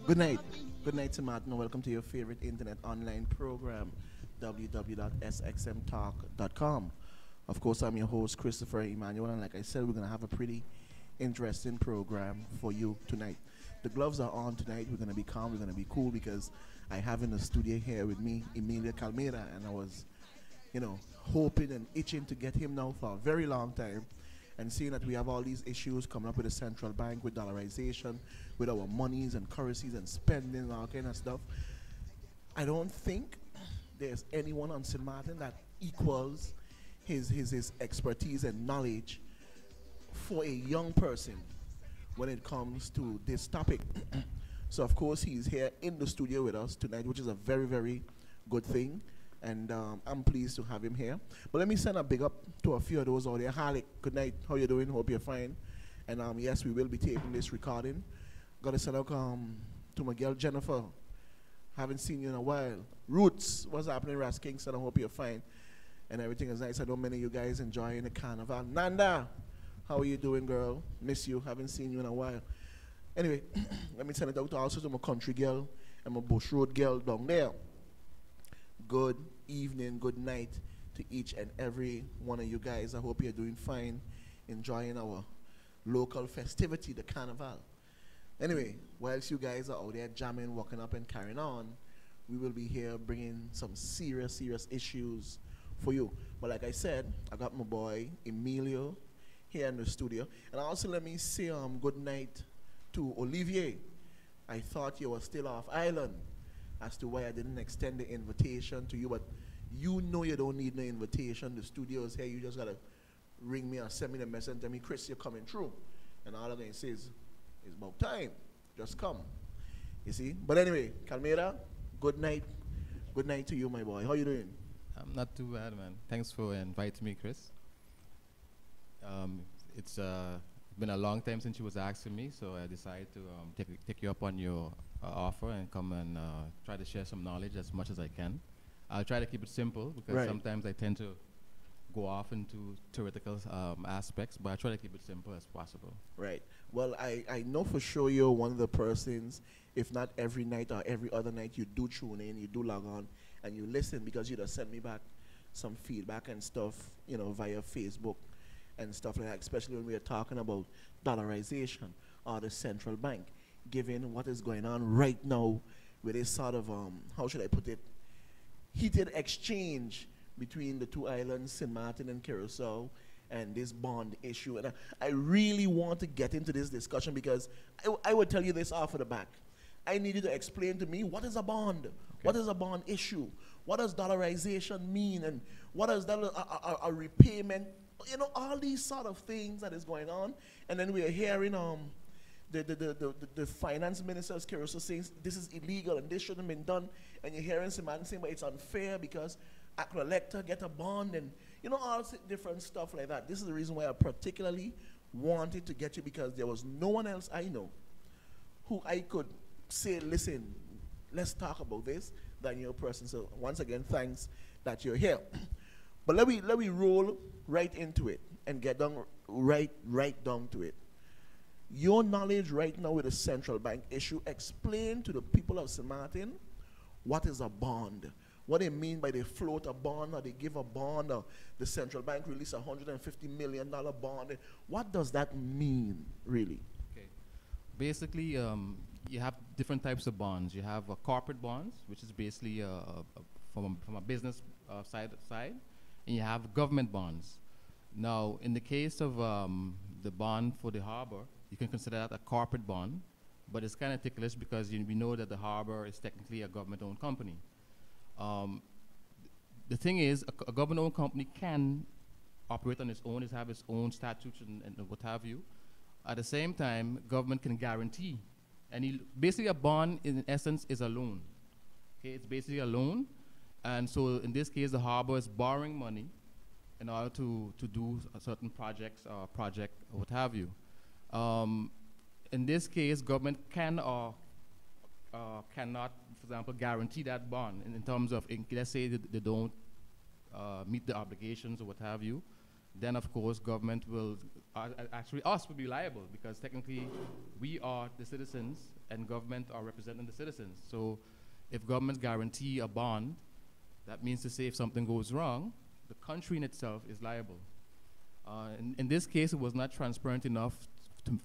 Good night. Good night to Martin. Welcome to your favorite internet online program, www.sxmtalk.com. Of course, I'm your host, Christopher Emmanuel, and like I said, we're going to have a pretty interesting program for you tonight. The gloves are on tonight. We're going to be calm. We're going to be cool because I have in the studio here with me Emilia Kalmera, and I was, hoping and itching to get him now for a very long time. And seeing that we have all these issues coming up with the central bank, with dollarization, with our monies and currencies and spending and all kind of stuff, I don't think there's anyone on St. Martin that equals his expertise and knowledge for a young person when it comes to this topic. So of course he's here in the studio with us tonight, which is a very, very good thing. And I'm pleased to have him here. But let me send a big up to a few of those out there. Harley, good night. How you doing? Hope you're fine. And yes, we will be taping this recording. Got to send out to my girl Jennifer. Haven't seen you in a while. Roots, what's happening, Ras Kingston? I hope you're fine. And everything is nice. I know many of you guys enjoying the carnival. Nanda, how are you doing, girl? Miss you. Haven't seen you in a while. Anyway, let me send it out also to my country girl and my bush road girl down there. Good evening, good night to each and every one of you guys. I hope you're doing fine, enjoying our local festivity, the carnival. Anyway, whilst you guys are out there jamming, walking up and carrying on, we will be here bringing some serious, serious issues for you. But like I said, I got my boy Emilio here in the studio. And also let me say good night to Olivier. I thought you were still off island as to why I didn't extend the invitation to you, but you know you don't need no invitation. The studio is here. You just got to ring me or send me the message and tell me, Chris, you're coming through. And all I'm going to say is, it's about time. Just come. You see? But anyway, Kalmera, good night. Good night to you, my boy. How you doing? I'm not too bad, man. Thanks for inviting me, Chris. It's been a long time since you was asking me, so I decided to take you up on your offer and come and try to share some knowledge as much as I can. I'll try to keep it simple because sometimes I tend to go off into theoretical aspects, but I try to keep it simple as possible. Right. Well, I know for sure you're one of the persons, if not every night or every other night, you do tune in, you do log on, and you listen because you just send me back some feedback and stuff, via Facebook and stuff like that, especially when we are talking about dollarization or the central bank, given what is going on right now with this sort of, how should I put it, heated exchange between the two islands, St. Martin and Curacao, and this bond issue. And I really want to get into this discussion because I would tell you this off of the back. I need you to explain to me, what is a bond? Okay. What is a bond issue? What does dollarization mean? And what is that, a repayment? All these sort of things that is going on. And then we are hearing the finance minister's Curacao saying this is illegal and this shouldn't have been done. And you're hearing St. Martin saying, but it's unfair because a collector get a bond and, all different stuff like that. This is the reason why I particularly wanted to get you, because there was no one else I know who I could say, listen, let's talk about this, than your person. So once again, thanks that you're here. But let me roll right into it and get down right down to it. Your knowledge right now with the central bank issue, explain to the people of St. Martin what is a bond. What they mean by they float a bond or they give a bond or the central bank release $150 million bond. What does that mean, really? Okay. Basically, you have different types of bonds. You have corporate bonds, which is basically from a business side, and you have government bonds. Now, in the case of the bond for the harbor, you can consider that a corporate bond, but it's kind of ticklish because we know that the harbor is technically a government-owned company. The thing is, a government-owned company can operate on its own, have its own statutes and what have you. At the same time, government can guarantee. And basically a bond, in essence, is a loan. Okay, it's basically a loan. And so in this case, the harbor is borrowing money in order to do certain projects or what have you. In this case, government can or cannot, for example, guarantee that bond in terms of, let's say they don't meet the obligations or what have you. then of course government will, actually us will be liable, because technically we are the citizens and government are representing the citizens. So if governments guarantee a bond, that means to say if something goes wrong, the country in itself is liable. In this case, it was not transparent enough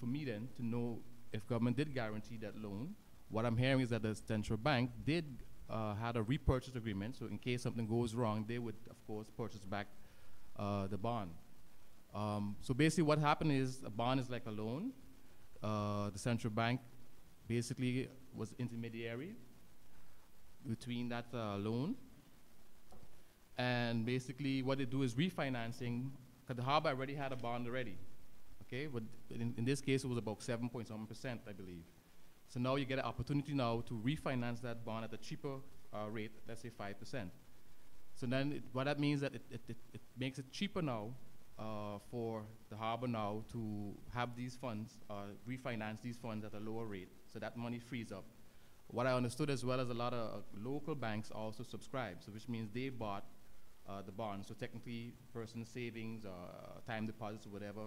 for me then to know if government did guarantee that loan. What I'm hearing is that the central bank did had a repurchase agreement, so in case something goes wrong, they would, of course, purchase back the bond. So basically what happened is a bond is like a loan. The central bank basically was intermediary between that loan. And basically what they do is refinancing, because the harbor already had a bond already. Okay, but in this case it was about 7.7%, I believe. So now you get an opportunity now to refinance that bond at a cheaper rate, let's say 5%. So then what that means that it makes it cheaper now for the harbor now to have these funds, refinance these funds at a lower rate, so that money frees up. What I understood as well as a lot of local banks also subscribe, so which means they bought the bonds. So technically, person's savings, time deposits or whatever,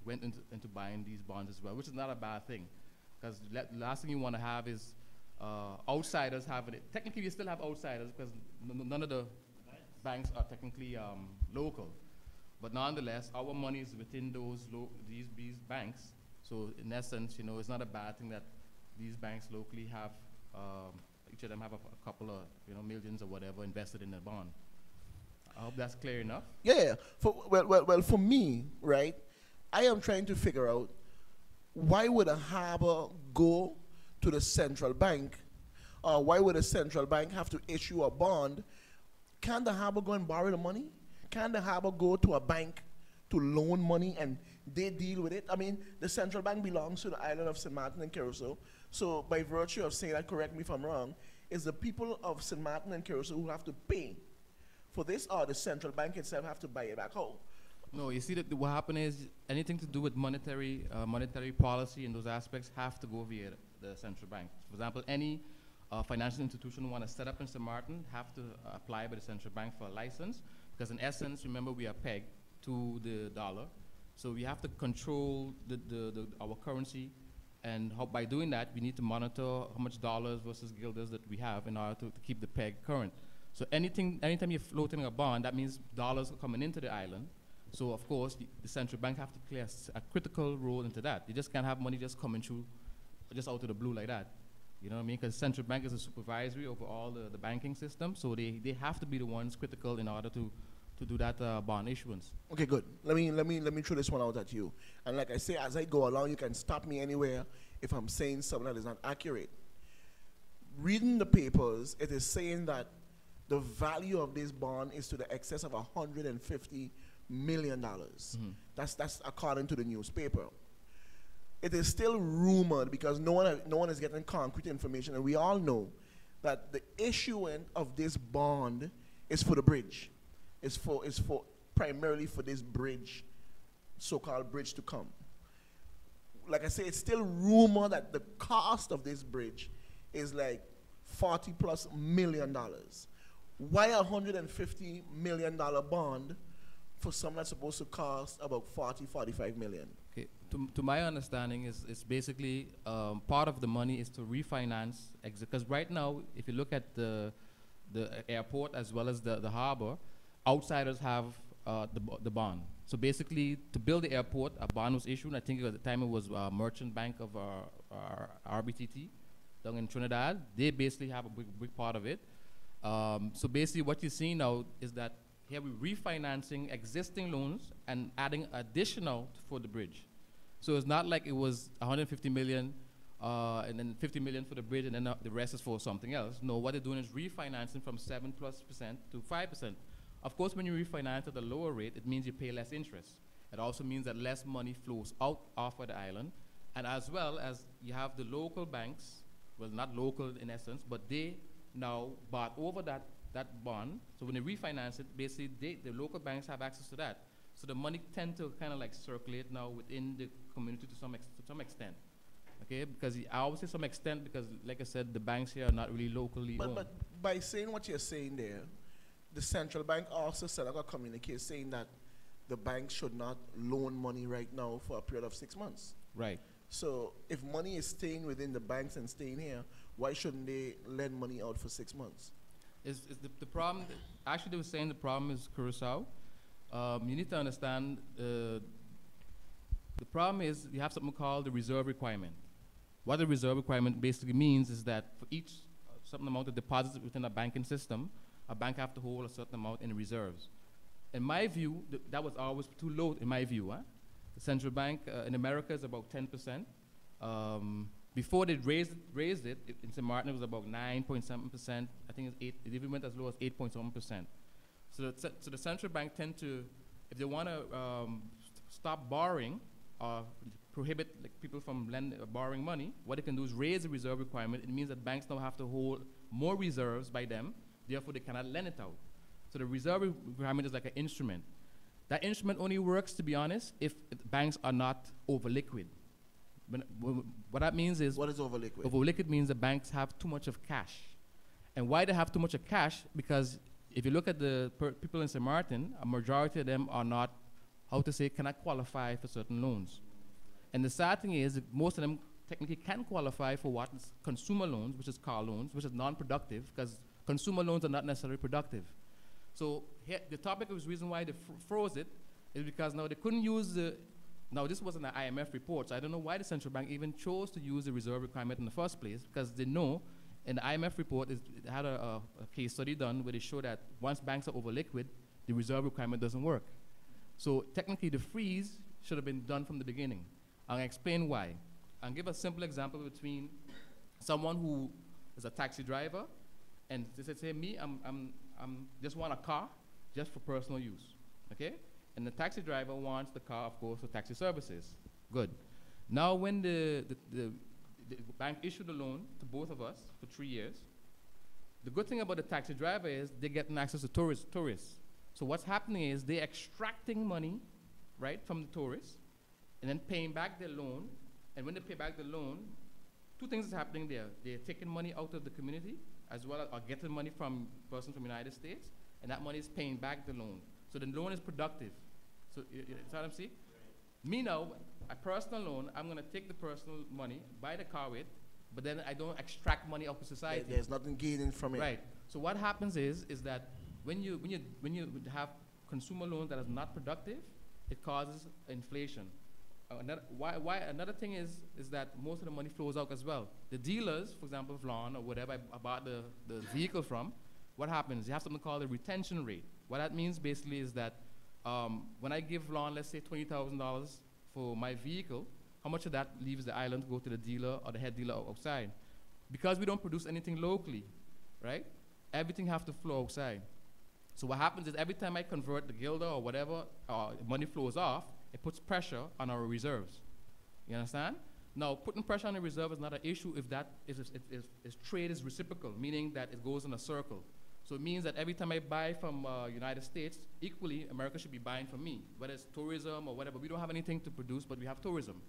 went into buying these bonds as well, which is not a bad thing. Because the last thing you want to have is outsiders having it. Technically, you still have outsiders because none of the banks are technically local. But nonetheless, our money is within these banks. So in essence, you know, it's not a bad thing that these banks locally have, each of them have a couple of, you know, millions or whatever invested in a bond. I hope that's clear enough. Yeah. Well, for me, right, I am trying to figure out why would a harbor go to the central bank? Why would a central bank have to issue a bond? Can the harbor go and borrow the money? Can the harbor go to a bank to loan money and they deal with it? I mean, the central bank belongs to the island of St. Martin and Curacao. So by virtue of saying that, correct me if I'm wrong, is the people of St. Martin and Curacao who have to pay for this, or the central bank itself have to buy it back home? No, you see that what happened is anything to do with monetary policy and those aspects have to go via the central bank. For example, any financial institution want to set up in St. Martin have to apply by the central bank for a license, because in essence, remember, we are pegged to the dollar. So we have to control our currency, and by doing that, we need to monitor how much dollars versus guilders that we have in order to keep the peg current. So anytime you're floating a bond, that means dollars are coming into the island. So of course, the central bank have to play a critical role into that. You just can't have money just coming through, just out of the blue like that. You know what I mean? Because central bank is a supervisory over all the banking system, so they have to be the ones critical in order to do that bond issuance. Okay, good. Let me throw this one out at you. And like I say, as I go along, you can stop me anywhere if I'm saying something that is not accurate. Reading the papers, it is saying that the value of this bond is to the excess of $150 million. Mm-hmm. That's according to the newspaper. It is still rumored because no one is getting concrete information, and we all know that the issuance of this bond is for the bridge. It's for primarily for this bridge, so-called bridge to come. Like I say, it's still rumored that the cost of this bridge is like $40+ million. Why a $150 million bond for something that's supposed to cost about $45 million? Okay. To my understanding, is basically part of the money is to refinance, because right now, if you look at the airport as well as the harbor, outsiders have the bond. So basically, to build the airport, a bond was issued. I think at the time it was Merchant Bank of RBTT down in Trinidad. They basically have a big part of it. So basically what you're seeing now is that here we're refinancing existing loans and adding additional for the bridge. So it's not like it was 150 million and then 50 million for the bridge and then the rest is for something else. No, what they're doing is refinancing from 7+% to 5%. Of course, when you refinance at a lower rate, it means you pay less interest. It also means that less money flows out off of the island. And as well as you have the local banks, well, not local in essence, but they now bought over that bond. So when they refinance it, basically the local banks have access to that. So the money tend to kind of like circulate now within the community to some extent. Okay, because I always say some extent because, like I said, the banks here are not really locally owned. But by saying what you're saying there, the central bank also set up a communique saying that the bank should not loan money right now for a period of 6 months. Right. So if money is staying within the banks and staying here, why shouldn't they lend money out for 6 months? Is the problem, actually they were saying the problem is Curacao. You need to understand, the problem is you have something called the reserve requirement. What the reserve requirement basically means is that for each certain amount of deposits within a banking system, a bank have to hold a certain amount in reserves. In my view, that was always too low in my view. The central bank in America is about 10%. Before they raised it, in St. Martin it was about 9.7%. I think it's 8, it even went as low as 8.7%. So the central bank tend to, if they want to stop borrowing or prohibit people from borrowing money, what they can do is raise the reserve requirement. It means that banks now have to hold more reserves by them, therefore they cannot lend it out. So the reserve requirement is like an instrument. That instrument only works, to be honest, if banks are not over liquid. What that means is... What is over liquid? Over liquid means the banks have too much of cash. And why they have too much of cash? Because if you look at the people in St. Martin, a majority of them are not, cannot qualify for certain loans. And the sad thing is, most of them technically can qualify for what is consumer loans, which is car loans, which is non-productive, because consumer loans are not necessarily productive. So here, the topic of the reason why they froze it is because now they couldn't use the, now this wasn't an IMF report, so I don't know why the central bank even chose to use the reserve requirement in the first place, because they know in the IMF report, it had a case study done where they show that once banks are over liquid, the reserve requirement doesn't work. So technically the freeze should have been done from the beginning. I'll explain why. I'll give a simple example between someone who is a taxi driver and they say me, I'm just want a car just for personal use, okay? And the taxi driver wants the car, of course, for taxi services. Good. Now when the bank issued a loan to both of us for 3 years, the good thing about the taxi driver is they're getting access to tourists. So what's happening is they're extracting money, right, from the tourists and then paying back their loan. And when they pay back the loan, two things is happening there. They're taking money out of the community as well as or getting money from persons from the United States, and that money is paying back the loan. So the loan is productive. So you see what I'm saying? Me now, a personal loan, I'm going to take the personal money, buy the car with, but then I don't extract money out of society. There's nothing gaining from it. Right. So what happens is that when you have consumer loans that are not productive, it causes inflation. Another thing is that most of the money flows out as well. The dealers, for example, of lawn or whatever I bought the vehicle from, what happens? You have something called a retention rate. What that means basically is that when I give lawn, let's say $20,000 for my vehicle, how much of that leaves the island to go to the dealer or the head dealer outside? Because we don't produce anything locally, right? Everything has to flow outside. So what happens is every time I convert the guilder or whatever, money flows off, it puts pressure on our reserves. You understand? Now, putting pressure on the reserve is not an issue if trade is reciprocal, meaning that it goes in a circle. So it means that every time I buy from United States, equally, America should be buying from me, whether it's tourism or whatever. We don't have anything to produce, but we have tourism.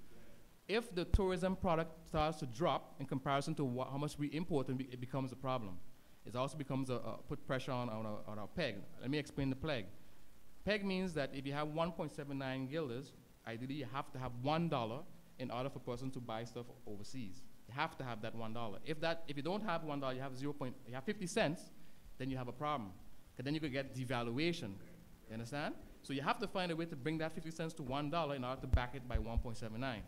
If the tourism product starts to drop in comparison to how much we import, it becomes a problem. It also becomes put pressure on our peg. Let me explain the peg. Peg means that if you have 1.79 guilders, ideally you have to have $1 in order for a person to buy stuff overseas. You have to have that $1. If you don't have $1, you have 50 cents, then you have a problem. Because then you could get devaluation. You understand? So you have to find a way to bring that 50 cents to $1 in order to back it by 1.79. Right.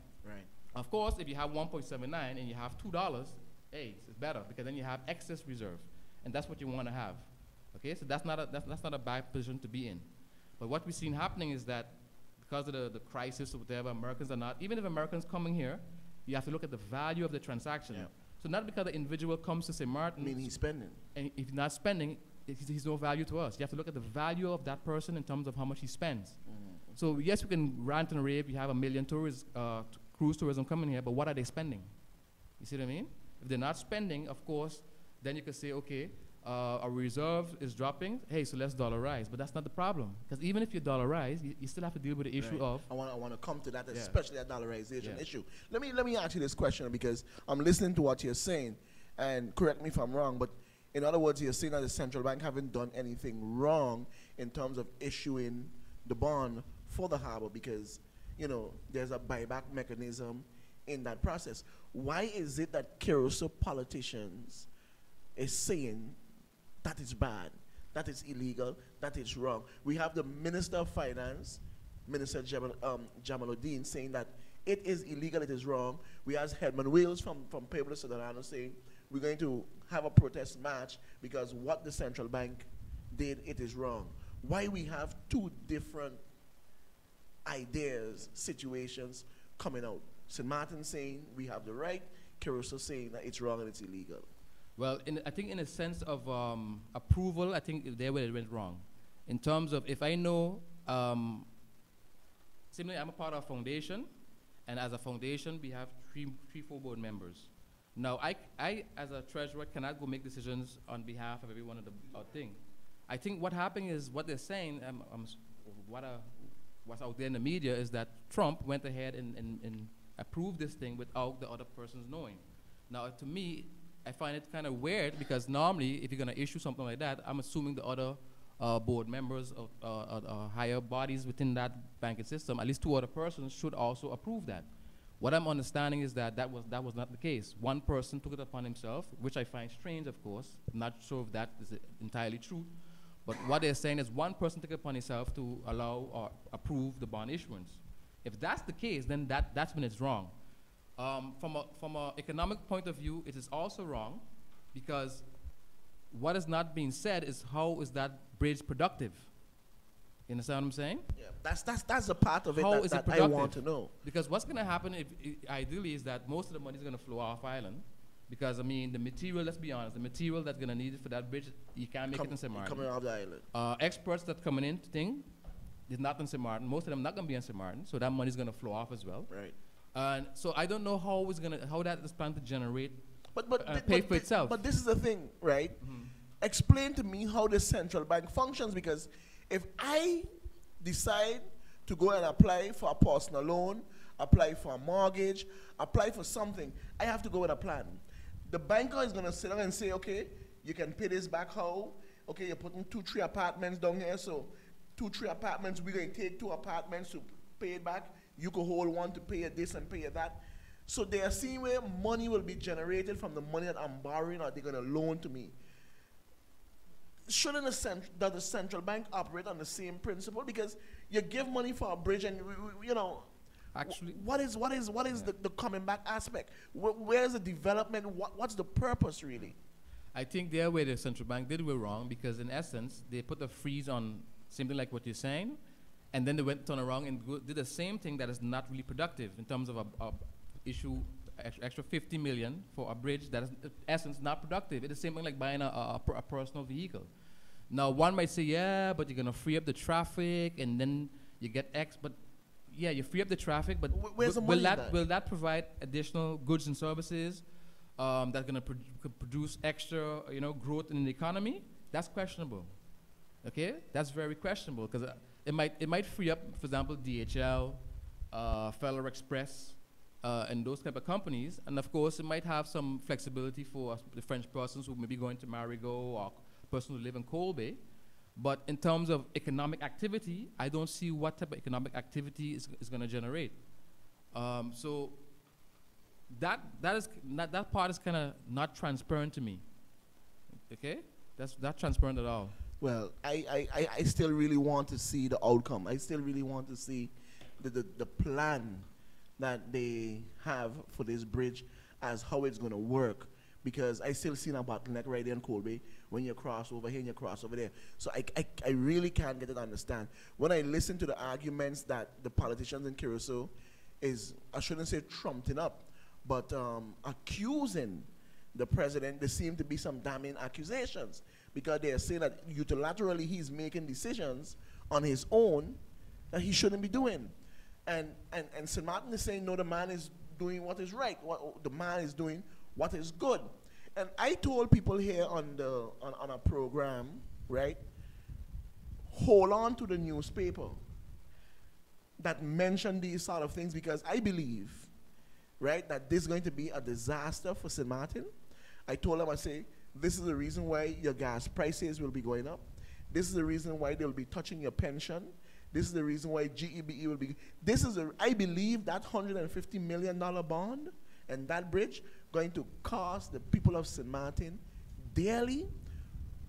Of course, if you have 1.79 and you have $2, hey, it's better because then you have excess reserve, and that's what you want to have. Okay, so that's not a bad position to be in. But what we've seen happening is that because of the crisis or whatever, Americans are not, even if Americans coming here, you have to look at the value of the transaction. Yeah. So not because the individual comes to St. Martin. I mean, he's spending. And if he's not spending, he's no value to us. You have to look at the value of that person in terms of how much he spends. Mm-hmm. So yes, we can rant and rave. You have 1 million tourists, cruise tourism coming here, but what are they spending? You see what I mean? If they're not spending, of course, then you could say, okay, our reserve is dropping. Hey, so let's dollarize. But that's not the problem. Because even if you dollarize, you still have to deal with the issue of... I want to come to that, especially that dollarization issue. Let me ask you this question, because I'm listening to what you're saying, and correct me if I'm wrong, but in other words, you're saying that the central bank haven't done anything wrong in terms of issuing the bond for the harbor because, there's a buyback mechanism in that process. Why is it that Curacao politicians is saying that is bad, that is illegal, that is wrong? We have the Minister of Finance, Minister Jamaluddin, saying that it is illegal, it is wrong. We have Hedman Wales from Pueblo Ciudadano saying we're going to have a protest march because what the central bank did, it is wrong. Why we have two different ideas, situations coming out? St. Martin saying we have the right, Curacao saying that it's wrong and it's illegal. Well, I think in a sense of approval, I think there where it went wrong. In terms of, if I know, similarly, I'm a part of a foundation, and as a foundation, we have three, four board members. Now, I as a treasurer, cannot go make decisions on behalf of every one of the thing. I think what happened is what they're saying, what's out there in the media is that Trump went ahead and approved this thing without the other persons knowing. Now, to me, I find it kind of weird because normally, if you're going to issue something like that, I'm assuming the other board members or higher bodies within that banking system, at least two other persons, should also approve that. What I'm understanding is that that was not the case. One person took it upon himself, which I find strange, of course. I'm not sure if that is entirely true. But what they're saying is one person took it upon himself to allow or approve the bond issuance. If that's the case, then that's when it's wrong. From an economic point of view, it is also wrong because what is not being said is how is that bridge productive? You understand what I'm saying? Yeah, that's the part of it how that I want to know. Because what's going to happen ideally is that most of the money is going to flow off island. Because, I mean, the material, let's be honest, the material that's going to need for that bridge, you can't make it in St. Martin. Coming off the island. Experts that coming in to think, is not in St. Martin. Most of them not going to be in St. Martin, so that money is going to flow off as well. Right. And so I don't know how that is planned to generate, pay for itself. But this is the thing, right? Mm-hmm. Explain to me how the central bank functions, because if I decide to go and apply for a personal loan, apply for a mortgage, apply for something, I have to go with a plan. The banker is going to sit down and say, okay, you can pay this back how? Okay, you're putting 2-3 apartments down here, so 2-3 apartments, we're going to take 2 apartments to pay it back. You could hold one to pay this and pay that. So they are seeing where money will be generated from the money that I'm borrowing or they're going to loan to me. Shouldn't the central bank operate on the same principle? Because you give money for a bridge and, actually, what is the coming back aspect? Where's the development? What's the purpose really? I think there where the central bank did go wrong, because in essence they put a freeze on something like what you're saying, and then they turn around and did the same thing that is not really productive in terms of issue extra 50 million for a bridge that is in essence not productive. It's the same thing like buying a personal vehicle. Now one might say, yeah, but you're gonna free up the traffic and then you get X, but yeah, you free up the traffic, but will that provide additional goods and services that's going to produce extra, growth in the economy? That's questionable. Okay, that's very questionable because it might free up, for example, DHL, Federal Express, and those type of companies, and of course, it might have some flexibility for the French persons who may be going to Marigot or persons who live in Colby. But in terms of economic activity, I don't see what type of economic activity is going to generate. So that part is kind of not transparent to me. Okay, that's not transparent at all. Well, I still really want to see the outcome. I still really want to see the plan that they have for this bridge as how it's going to work. Because I still see a bottleneck right there in Colby when you cross over here and you cross over there. So I really can't get it to understand. When I listen to the arguments that the politicians in Curacao is, I shouldn't say trumping up, but accusing the president, there seem to be some damning accusations because they are saying that unilaterally he's making decisions on his own that he shouldn't be doing. And St. Martin is saying, no, the man is doing what is right. The man is doing what is good. And I told people here on a program, right, hold on to the newspaper that mention these sort of things because I believe, right, that this is going to be a disaster for St. Martin. I told them, I say, this is the reason why your gas prices will be going up. This is the reason why they'll be touching your pension. This is the reason why GEBE will be. I believe that $150 million bond and that bridge going to cost the people of St. Martin dearly,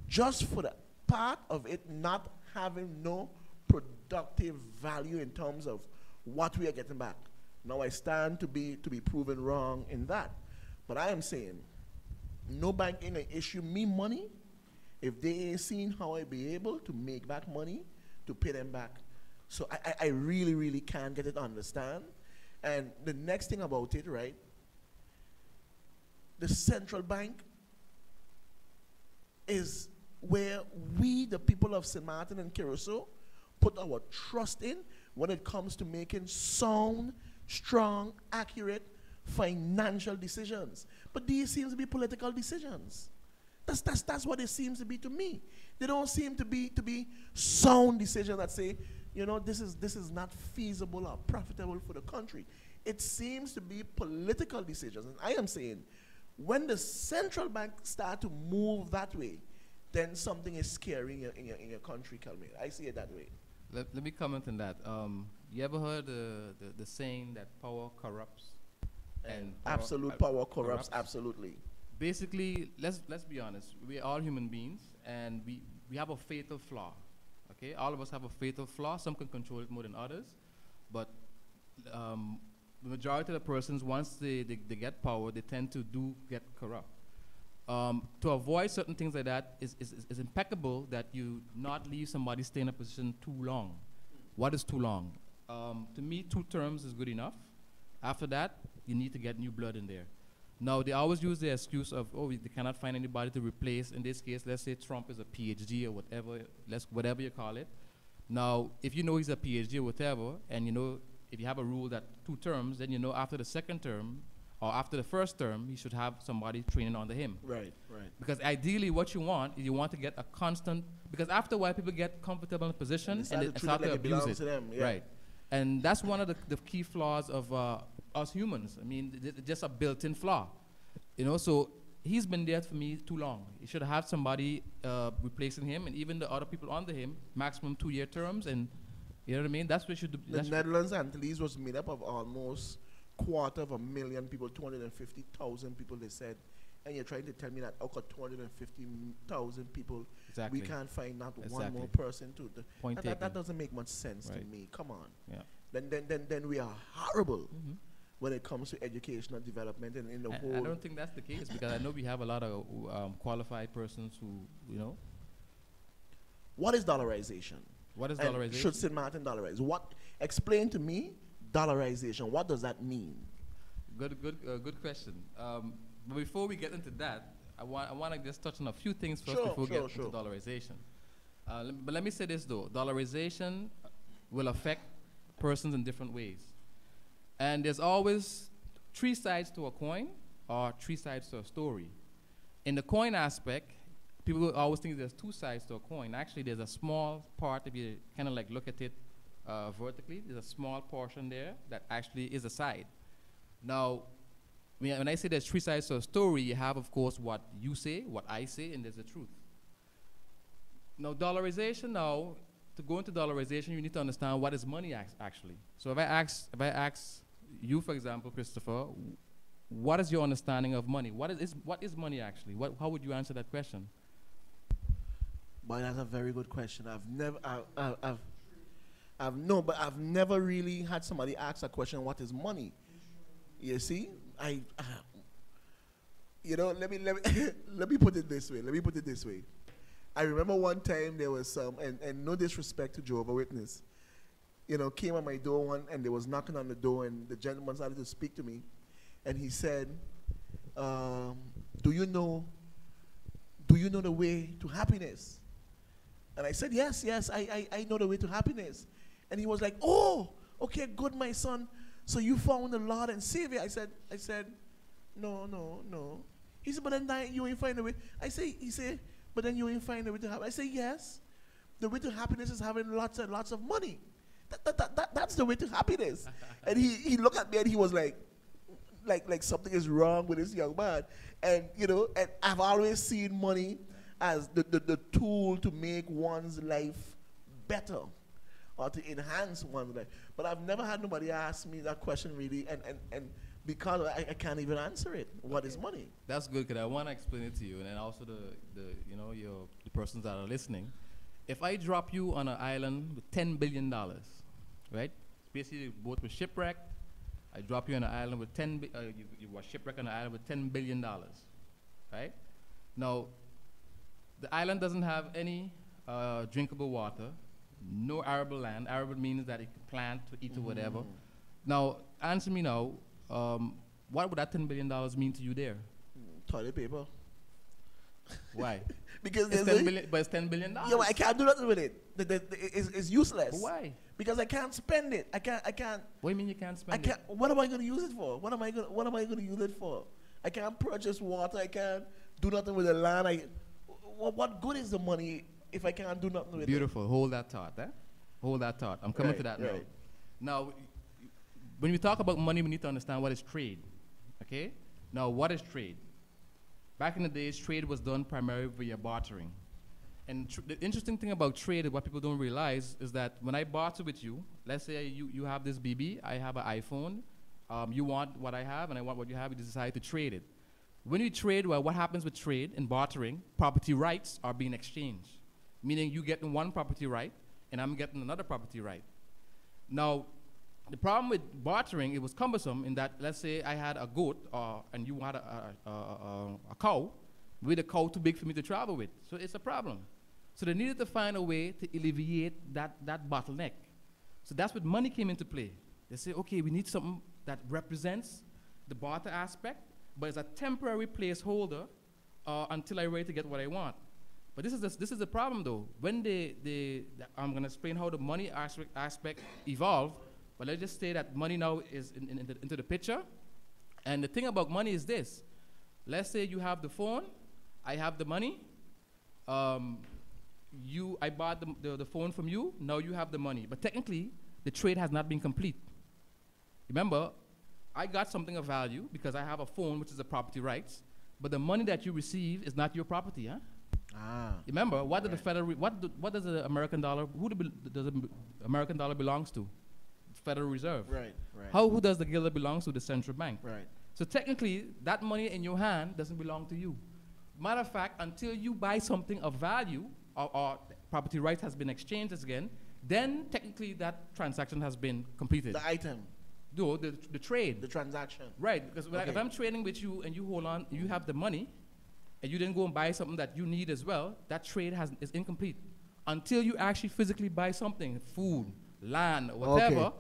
just for the part of it not having no productive value in terms of what we are getting back. Now I stand to be proven wrong in that. But I am saying, no bank ain't gonna issue me money if they ain't seen how I be able to make back money to pay them back. So I really, really can't get it to understand. And the next thing about it, right, the central bank is where we, the people of St. Martin and Curacao, put our trust in when it comes to making sound, strong, accurate financial decisions. But these seem to be political decisions. That's what it seems to be to me. They don't seem to be sound decisions that say, you know, this is not feasible or profitable for the country. It seems to be political decisions. And I am saying, when the central bank start to move that way, then something is scary in your country, Kalmera. I see it that way. Let me comment on that. You ever heard the saying that power corrupts? And absolute power corrupts, absolutely. Basically, let's be honest. We are all human beings, and we have a fatal flaw. Okay, all of us have a fatal flaw. Some can control it more than others, but the majority of the persons, once they get power, they tend to get corrupt. To avoid certain things like that is impeccable that you not leave somebody stay in a position too long. What is too long? To me, 2 terms is good enough. After that, you need to get new blood in there. Now, they always use the excuse of, oh, they cannot find anybody to replace. In this case, let's say Trump is a PhD or whatever you call it. Now, if you know he's a PhD or whatever, and you know, if you have a rule that 2 terms, then you know after the second term, or after the first term, he should have somebody training under him. Right, right. Because ideally what you want is you want to get a constant, because after a while people get comfortable in a position and they start to abuse it. Them, yeah. Right. And that's one of the key flaws of us humans. I mean, it's just a built-in flaw. You know, so he's been there for me too long. He should have somebody replacing him, and even the other people under him, maximum 2-year terms, and you know what I mean? That's what should do. The Netherlands Antilles was made up of almost 250,000 people, 250,000 people, they said. And you're trying to tell me that out of 250,000 people, we can't find not one more person to. That doesn't make much sense to me. Come on. Yeah. Then we are horrible when it comes to educational development and in the whole. I don't think that's the case, because I know we have a lot of qualified persons who, you know. What is dollarization? What is and dollarization? Should St. Martin dollarize? Explain to me dollarization. What does that mean? Good question. But before we get into that, I want to just touch on a few things first before we get into dollarization. But let me say this though: dollarization will affect persons in different ways, and there's always 3 sides to a coin or 3 sides to a story. In the coin aspect, people always think there's 2 sides to a coin. Actually, there's a small part. If you kind of like look at it vertically, there's a small portion there that actually is a side. Now, when I say there's 3 sides to a story, you have, of course, what you say, what I say, and there's the truth. Now, dollarization, to go into dollarization, you need to understand what is money actually. So if I ask you, for example, Christopher, what is your understanding of money? What is money actually? How would you answer that question? Boy, that's a very good question. I've never really had somebody ask a question, what is money? You see, let me put it this way. I remember one time there was some, and no disrespect to Jehovah's Witness, came on my door and they was knocking on the door, and the gentleman started to speak to me, and he said, do you know the way to happiness? And I said, yes, I know the way to happiness. And he was like, oh, okay, good, my son. So you found the Lord and Savior. I said, no. He said, but then you ain't find a way. He said, but then you ain't find a way to happiness. I say, yes. The way to happiness is having lots and lots of money. That's the way to happiness. And he looked at me and he was like something is wrong with this young man. And and I've always seen money as the tool to make one's life better. or to enhance one's life. But I've never had nobody ask me that question really, and because I can't even answer it. What is money? That's good, because I want to explain it to you, and then also the persons that are listening. If I drop you on an island with $10 billion, right? Basically, both were shipwrecked. I drop you on an island with you were shipwrecked on an island with $10 billion, right? Now, the island doesn't have any drinkable water, no arable land. Arable means that it can plant, to eat, or whatever. Now, answer me now. What would that $10 billion mean to you there? Toilet paper. Why? Because it's $10 billion, but it's $10 billion. Yeah, but I can't do nothing with it. It's useless. But why? Because I can't spend it. I can't. What do you mean you can't spend it? What am I going to use it for? What am I going to use it for? I can't purchase water. I can't do nothing with the land. What good is the money if I can't do nothing with it? Beautiful. Hold that thought. Hold that thought. I'm coming to that now. Now, when we talk about money, we need to understand what is trade. Okay? Now, what is trade? Back in the days, trade was done primarily via bartering. And the interesting thing about trade, what people don't realize, is that when I barter with you, let's say you have this BB, I have an iPhone, you want what I have, and I want what you have, you decide to trade it. When you trade, well, what happens with trade and bartering? Property rights are being exchanged, meaning you getting one property right, and I'm getting another property right. Now, the problem with bartering, it was cumbersome in that, let's say I had a goat, and you had a cow, with a cow too big for me to travel with. So it's a problem. So they needed to find a way to alleviate that bottleneck. So that's when money came into play. They say, okay, we need something that represents the barter aspect, but it's a temporary placeholder until I'm ready to get what I want. But this is the problem, though. When I'm going to explain how the money aspect evolved, but let's just say that money now is into the picture. And the thing about money is this. Let's say you have the phone, I have the money. I bought the phone from you, now you have the money. But technically, the trade has not been complete. Remember, I got something of value because I have a phone, which is a property rights, but the money that you receive is not your property, huh? Remember, what does the American dollar, does the American dollar belongs to? Federal Reserve. Right. Who does the guilder belongs to? The central bank. Right. So technically, that money in your hand doesn't belong to you. Matter of fact, until you buy something of value, or property rights has been exchanged again, then technically that transaction has been completed. The item. No, the trade. The transaction. Right, because if I'm trading with you and you hold on, you have the money, and you didn't go and buy something that you need as well, that trade is incomplete. Until you actually physically buy something, food, land, whatever. Okay.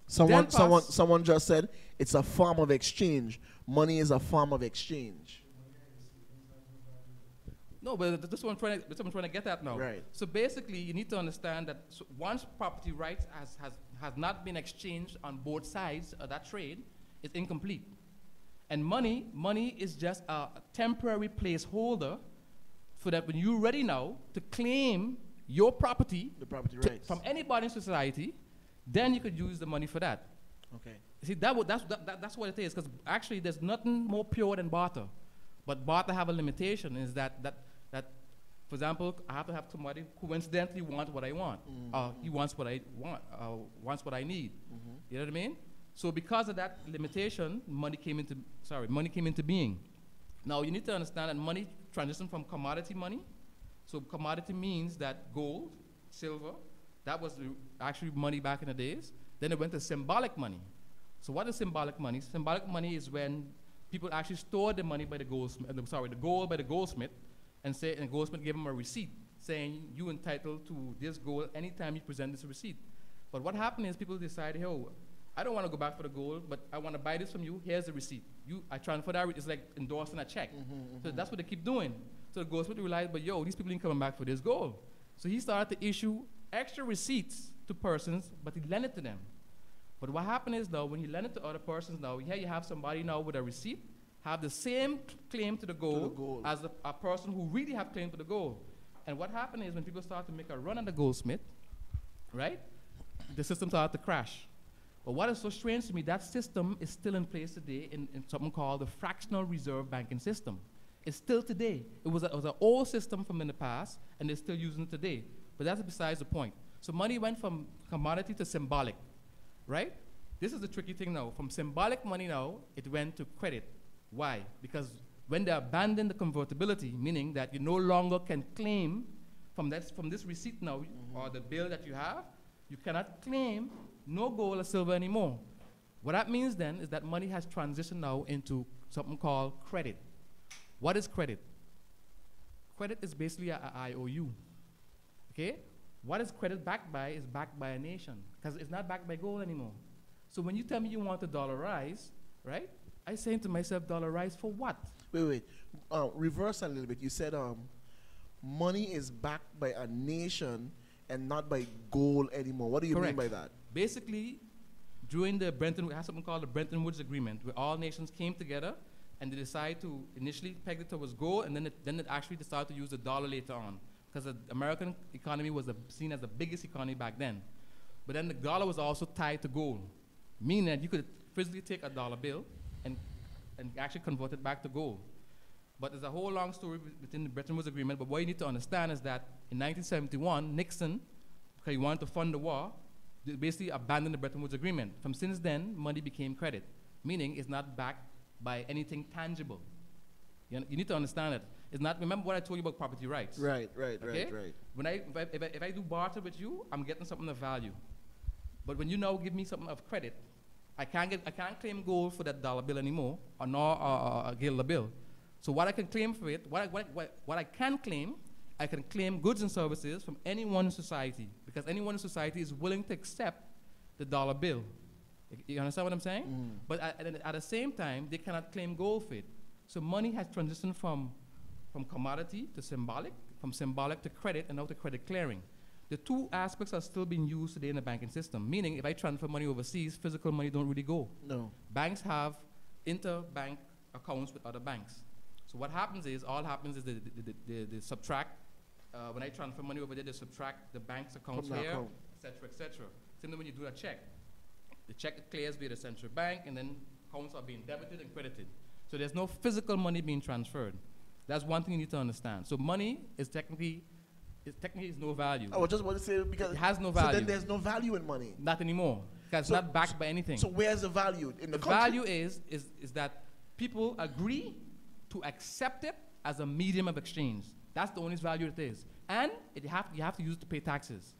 Someone just said it's a form of exchange. Money is a form of exchange. No, but that's what I'm trying to get at now. Right. So basically, you need to understand that once property rights has not been exchanged on both sides of that trade, it's incomplete. And money is just a temporary placeholder for that when you're ready now to claim your property, the property rights from anybody in society, then you could use the money for that. Okay. See, that's what it is, because actually there's nothing more pure than barter. But barter have a limitation, is that for example, I have to have somebody who coincidentally wants what I want. He wants what I want, wants what I need. You know what I mean? So because of that limitation, money came into being. Now you need to understand that money transitioned from commodity money. So commodity means that gold, silver, that was actually money back in the days. Then it went to symbolic money. So what is symbolic money? Symbolic money is when people actually store the money by the goldsmith, the gold by the goldsmith, and the goldsmith gave them a receipt saying you entitled to this gold anytime you present this receipt. But what happened is people decided, oh, I don't want to go back for the gold, but I want to buy this from you. Here's the receipt. I transfer that. It's like endorsing a check. So that's what they keep doing. So the goldsmith realized, but yo, these people ain't coming back for this gold. So he started to issue extra receipts to persons, but he lent it to them. But what happened is now, when you lend it to other persons now, here you have somebody now with a receipt, have the same claim to the gold, as a person who really have claim to the gold. And what happened is when people start to make a run at the goldsmith, right, the system started to crash. But what is so strange to me, that system is still in place today in something called the fractional reserve banking system. It's still today. It was an old system from in the past, and they're still using it today. But that's besides the point. So money went from commodity to symbolic, right? This is the tricky thing now. From symbolic money now, it went to credit. Why? Because when they abandoned the convertibility, meaning that you no longer can claim from this receipt now, or the bill that you have, you cannot claim no gold or silver anymore. What that means then is that money has transitioned now into something called credit. What is credit? Credit is basically an IOU, okay? What is credit backed by is backed by a nation, because it's not backed by gold anymore. So when you tell me you want to dollarize, right? I saying to myself, dollarize for what? Wait. Reverse a little bit. You said money is backed by a nation and not by gold anymore. What do you Correct. mean by that? Basically, during the we have something called the Bretton Woods Agreement, where all nations came together and they decided to initially peg it towards gold, and then it actually decided to use the dollar later on, because the American economy was seen as the biggest economy back then. But then the dollar was also tied to gold, meaning that you could physically take a dollar bill and actually convert it back to gold. But there's a whole long story within the Bretton Woods Agreement, but what you need to understand is that in 1971, Nixon, because he wanted to fund the war, they basically abandoned the Bretton Woods Agreement. From since then, money became credit, meaning it's not backed by anything tangible. You need to understand it. It's not, remember what I told you about property rights? Right. When if I do barter with you, I'm getting something of value. But when you now give me something of credit, I can't claim gold for that dollar bill anymore, or nor a guilder bill. So what I can claim for it, what I can claim goods and services from anyone in society, because anyone in society is willing to accept the dollar bill. You understand what I'm saying? But at the same time, they cannot claim gold for it. So money has transitioned from commodity to symbolic, from symbolic to credit, and now to credit clearing. The two aspects are still being used today in the banking system, meaning if I transfer money overseas, physical money don't really go. No. Banks have interbank accounts with other banks. So what happens is, they subtract, when I transfer money over there, they subtract the bank's accounts here, et cetera. Same when you do a check. The check clears via the central bank, and then accounts are being debited and credited. So there's no physical money being transferred. That's one thing you need to understand. So money is technically is no value. I was just want to say, because it has no value. So then there's no value in money. Not anymore, because it's not backed by anything. So where's the value in the country? Value is that people agree to accept it as a medium of exchange. That's the only value it is, and you have to use it to pay taxes.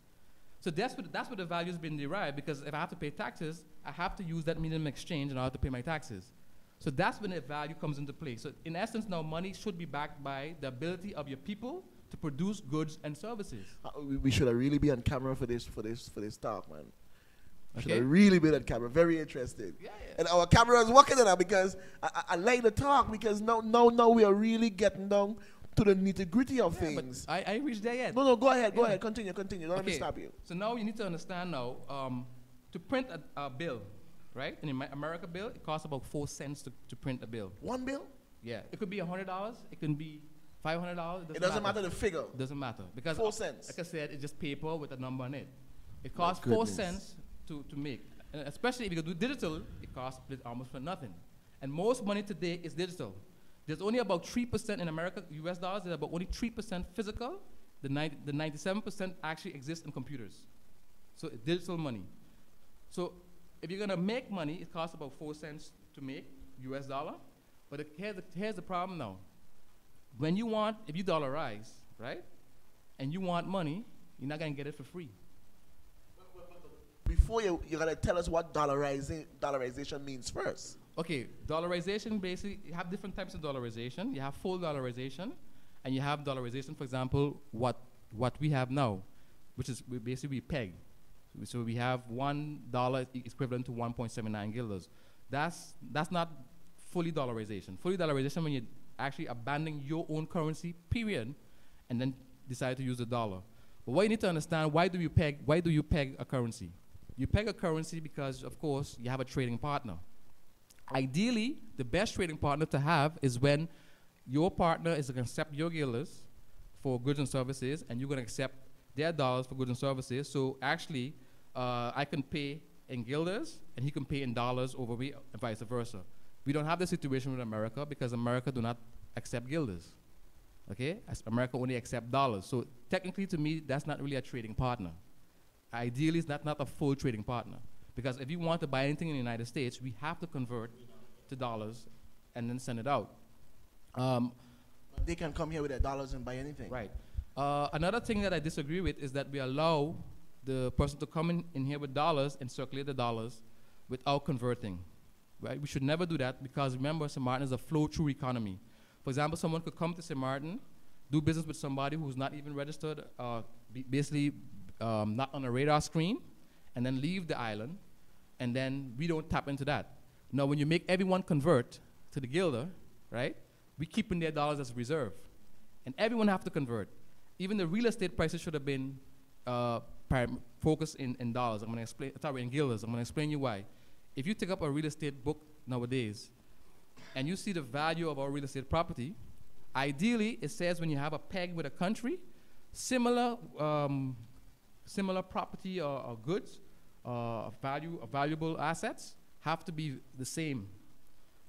So that's where the value has been derived, because if I have to pay taxes, I have to use that medium of exchange in order to pay my taxes. So that's when the value comes into play. So in essence, now money should be backed by the ability of your people to produce goods and services. We should have really be on camera for this talk, man. Okay. Should have really been on camera. Very interesting. Yeah. And our camera is working on that, because I like the talk, because now we are really getting down to the nitty-gritty of things. But I reached there yet. No, go ahead. Continue. Don't let me stop you. So now you need to understand now, to print a bill, right? In my America bill, it costs about 4 cents to print a bill. One bill? Yeah. It could be $100. It can be $500. It doesn't matter the figure. It doesn't matter. Because 4 cents. like I said, it's just paper with a number on it. It costs 4 cents to make. And especially if you do digital, it costs almost for nothing. And most money today is digital. There's only about 3% in America, US dollars, there's about only 3% physical. The 97% actually exists in computers. So it's digital money. So if you're gonna make money, it costs about 4 cents to make US dollar. But here's the problem now. If you dollarize, right, and you want money, you're not gonna get it for free. Before you gotta tell us what dollarization means first. Okay, dollarization, basically, you have different types of dollarization. You have full dollarization, and you have dollarization, for example, what we have now, which is we peg. So we have $1 equivalent to 1.79 guilders. That's not fully dollarization. Fully dollarization when you actually abandoning your own currency, period, and then decide to use the dollar. But what you need to understand, why do you peg a currency? You peg a currency because, of course, you have a trading partner. Ideally, the best trading partner to have is when your partner is going to accept your guilders for goods and services, and you're going to accept their dollars for goods and services. So actually, I can pay in guilders, and he can pay in dollars over me, and vice versa. We don't have the situation with America, because America do not accept guilders. Okay? As America only accept dollars. So technically, to me, that's not really a trading partner. ideally it's not a full trading partner. Because if you want to buy anything in the United States, we have to convert to dollars and then send it out. They can come here with their dollars and buy anything. Right. Another thing that I disagree with is that we allow the person to come in here with dollars and circulate the dollars without converting. Right? We should never do that because remember, St. Martin is a flow-through economy. For example, someone could come to St. Martin, do business with somebody who's not even registered, basically not on a radar screen, and then leave the island, and then we don't tap into that. Now, when you make everyone convert to the guilder, right, we keep in their dollars as reserve. And everyone have to convert. Even the real estate prices should have been focused in dollars. I'm going to explain, sorry, in guilders. I'm going to explain you why. If you take up a real estate book nowadays, and you see the value of our real estate property, ideally, it says when you have a peg with a country, similar property or goods, valuable assets have to be the same.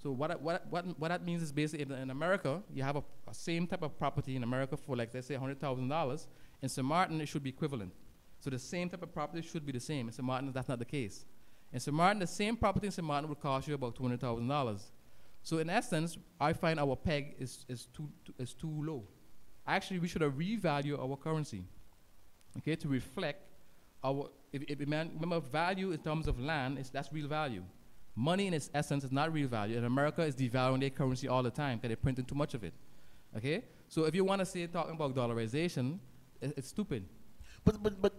So what that means is basically in America, you have a same type of property in America for like, let's say $100,000. In St. Martin, it should be equivalent. So the same type of property should be the same. In St. Martin, that's not the case. In St. Martin, the same property in St. Martin will cost you about $200,000. So in essence, I find our peg is too low. Actually, we should have revalued our currency, okay, to reflect our, remember value in terms of land, that's real value. Money in its essence is not real value. In America, is devaluing their currency all the time because they're printing too much of it, okay? So if you want to say talking about dollarization, it's stupid. But,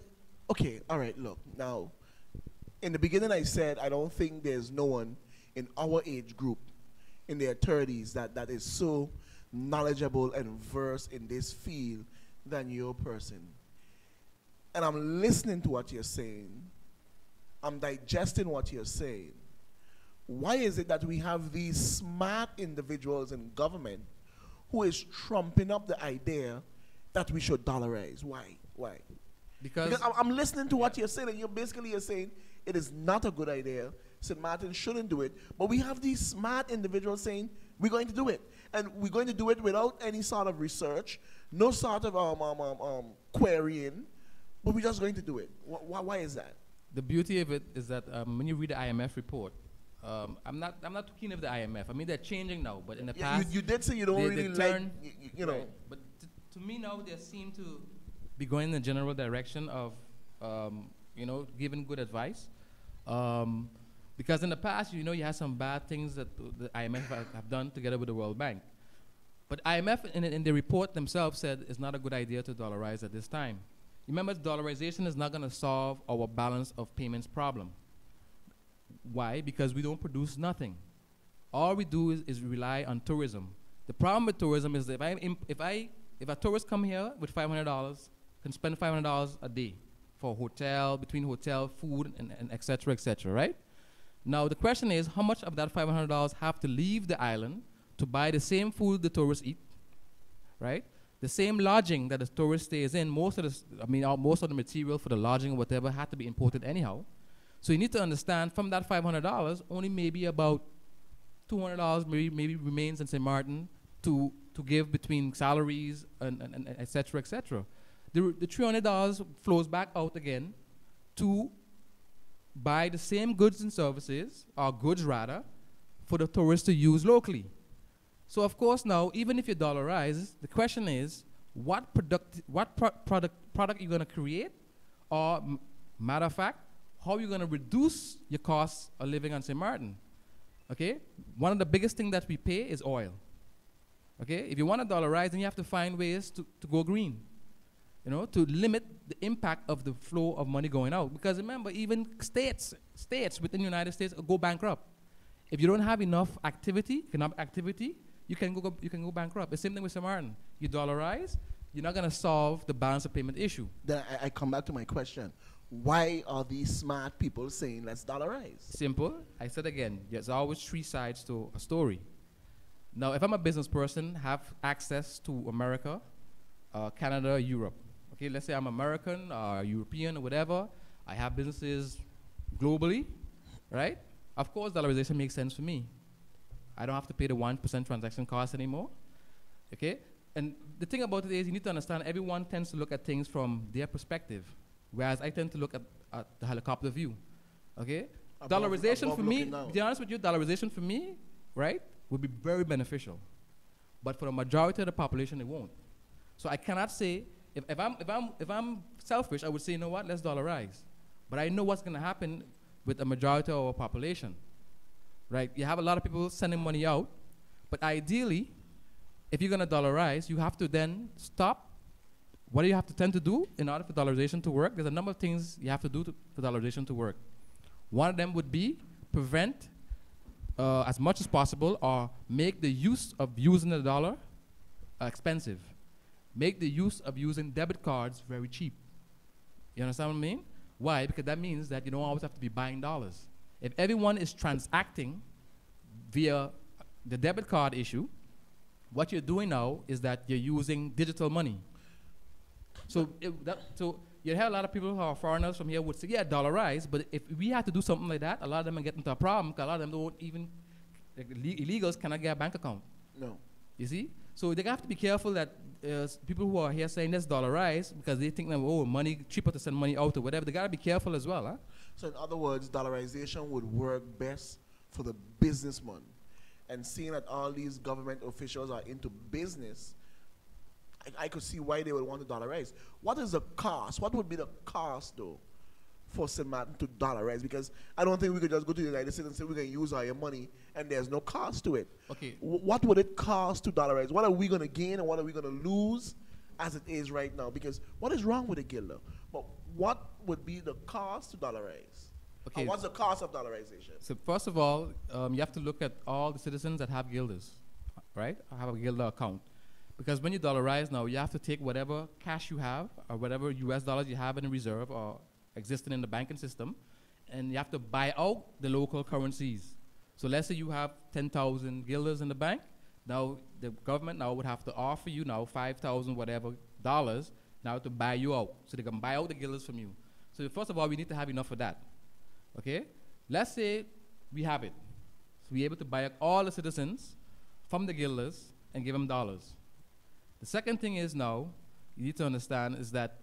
okay, all right, look, now, in the beginning I said I don't think there's no one in our age group in their 30s that is so knowledgeable and versed in this field than your person. And I'm listening to what you're saying. I'm digesting what you're saying. Why is it that we have these smart individuals in government who is trumping up the idea that we should dollarize? Why? Why? Because I'm listening to what you're saying, and you're saying it is not a good idea. St. Martin shouldn't do it. But we have these smart individuals saying we're going to do it. And we're going to do it without any sort of research, no sort of querying, but we're just going to do it. Why is that? The beauty of it is that when you read the IMF report, I'm not too keen of the IMF. I mean, they're changing now, but in the past... You did say you don't really like, you know. Right. But to me now, they seem to be going in the general direction of, you know, giving good advice. Because in the past, you know, you had some bad things that the IMF have done together with the World Bank. But IMF, in the report themselves, said it's not a good idea to dollarize at this time. Remember, dollarization is not going to solve our balance of payments problem. Why? Because we don't produce nothing. All we do is rely on tourism. The problem with tourism is that if a tourist come here with $500, can spend $500 a day for hotel, between hotel, food, and et cetera, right? Now, the question is, how much of that $500 have to leave the island to buy the same food the tourists eat, right? The same lodging that the tourist stays in, most of the material for the lodging or whatever had to be imported anyhow. So you need to understand from that $500, only maybe about $200 maybe remains in St. Martin to give between salaries and et cetera, et cetera. The $300 flows back out again to buy the same goods and services, or goods rather, for the tourists to use locally. So of course now, even if you dollarize, the question is, what product you're going to create, or matter of fact, how you're going to reduce your costs of living on St. Martin. Okay? One of the biggest things that we pay is oil. Okay? If you want to dollarize, then you have to find ways to go green. You know, to limit the impact of the flow of money going out. Because remember, even states within the United States go bankrupt. If you don't have enough activity, economic activity, you can go bankrupt. The same thing with St. Martin. You dollarize, you're not going to solve the balance of payment issue. Then I come back to my question. Why are these smart people saying let's dollarize? Simple. I said again, there's always three sides to a story. Now, if I'm a business person, have access to America, Canada, Europe. Okay, let's say I'm American or European or whatever. I have businesses globally, right? Of course, dollarization makes sense for me. I don't have to pay the 1% transaction cost anymore, okay? And the thing about it is you need to understand everyone tends to look at things from their perspective. Whereas I tend to look at the helicopter view. Okay? Above- Dollarization above for me, looking down. to be honest with you, dollarization for me, right, would be very beneficial. But for the majority of the population, it won't. So I cannot say, if I'm selfish, I would say, you know what, let's dollarize. But I know what's going to happen with the majority of our population, right? You have a lot of people sending money out, but ideally, if you're going to dollarize, you have to then stop. What do you have to tend to do in order for dollarization to work? There's a number of things you have to do for dollarization to work. One of them would be prevent, as much as possible, or make the use of using the dollar expensive. Make the use of using debit cards very cheap. You understand what I mean? Why? Because that means that you don't always have to be buying dollars. If everyone is transacting via the debit card issue, what you're doing now is that you're using digital money. So you have a lot of people who are foreigners from here would say, yeah, dollarize, but if we had to do something like that, a lot of them are getting into a problem because a lot of them don't even, like, illegals cannot get a bank account. No. You see? So they have to be careful that people who are here saying let's dollarize because they think that, oh, money, cheaper to send money out or whatever, they got to be careful as well. Huh? So in other words, dollarization would work best for the businessman. And seeing that all these government officials are into business, I could see why they would want to dollarize. What is the cost? What would be the cost, though, for St. Martin to dollarize? Because I don't think we could just go to the United States and say we're going to use all your money and there's no cost to it. Okay. What would it cost to dollarize? What are we going to gain and what are we going to lose as it is right now? Because what is wrong with the guild, though? But what would be the cost to dollarize? Okay. And what's the cost of dollarization? So first of all, you have to look at all the citizens that have guilders, right? Have a guilder account. Because when you dollarize now, you have to take whatever cash you have or whatever US dollars you have in reserve or existing in the banking system, and you have to buy out the local currencies. So let's say you have 10,000 guilders in the bank. Now the government now would have to offer you now 5,000 whatever dollars now to buy you out. So they can buy out the guilders from you. So first of all, we need to have enough of that. Okay? Let's say we have it. So we're able to buy up all the citizens from the guilders and give them dollars. The second thing is now, you need to understand is that